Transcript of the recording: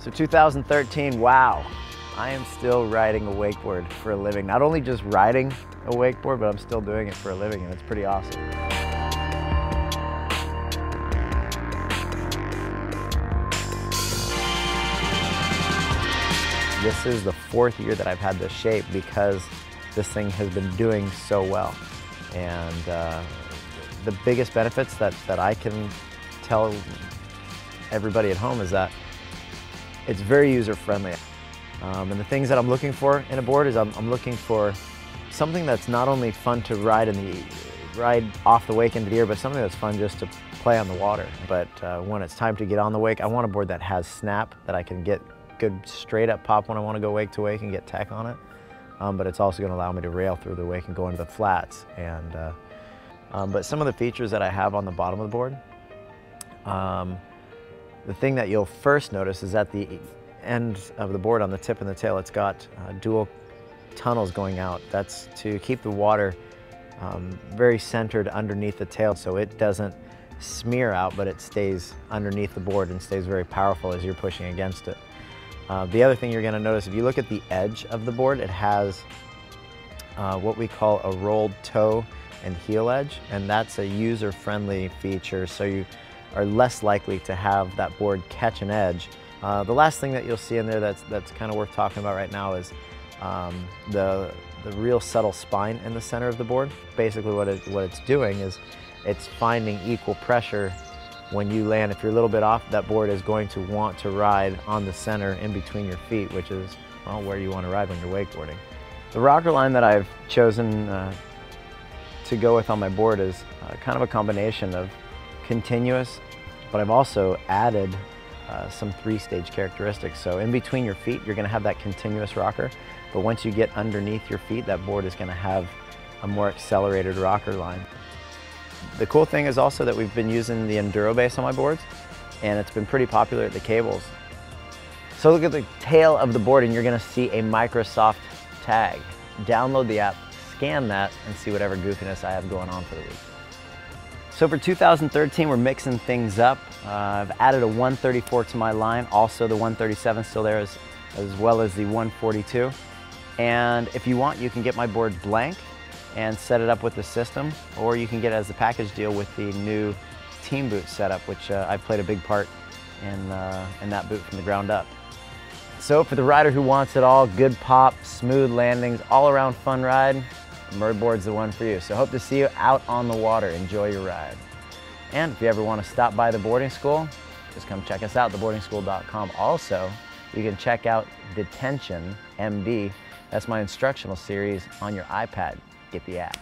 So 2013, wow. I am still riding a wakeboard for a living. Not only just riding a wakeboard, but I'm still doing it for a living, and it's pretty awesome. This is the 4th year that I've had this shape because this thing has been doing so well. And the biggest benefits that I can tell everybody at home is that it's very user-friendly. And the things that I'm looking for in a board is I'm looking for something that's not only fun to ride off the wake into the air, but something that's fun just to play on the water. But when it's time to get on the wake, I want a board that has snap, that I can get good straight up pop when I want to go wake to wake and get tech on it. But it's also going to allow me to rail through the wake and go into the flats. And but some of the features that I have on the bottom of the board, the thing that you'll first notice is at the end of the board on the tip and the tail, it's got dual tunnels going out. That's to keep the water very centered underneath the tail so it doesn't smear out, but it stays underneath the board and stays very powerful as you're pushing against it. The other thing you're going to notice, if you look at the edge of the board, it has what we call a rolled toe and heel edge, and that's a user-friendly feature, so you are less likely to have that board catch an edge. The last thing that you'll see in there that's kind of worth talking about right now is the real subtle spine in the center of the board. Basically what it's doing is it's finding equal pressure when you land. If you're a little bit off, that board is going to want to ride on the center in between your feet, which is, well, where you want to ride when you're wakeboarding. The rocker line that I've chosen to go with on my board is kind of a combination of continuous, but I've also added some 3-stage characteristics. So in between your feet, you're going to have that continuous rocker, but once you get underneath your feet, that board is going to have a more accelerated rocker line. The cool thing is also that we've been using the Enduro base on my boards, and it's been pretty popular at the cables. So look at the tail of the board and you're going to see a Microsoft tag. Download the app, scan that, and see whatever goofiness I have going on for the week. So for 2013, we're mixing things up. I've added a 134 to my line, also the 137 still there, as well as the 142. And if you want, you can get my board blank and set it up with the system, or you can get it as a package deal with the new team boot setup, which I've played a big part in that boot from the ground up. So for the rider who wants it all, good pop, smooth landings, all around fun ride, Murray board's the one for you. So hope to see you out on the water. Enjoy your ride. And if you ever want to stop by the boarding school, just come check us out, theboardingschool.com. Also, you can check out Detention MD. That's my instructional series on your iPad. Get the app.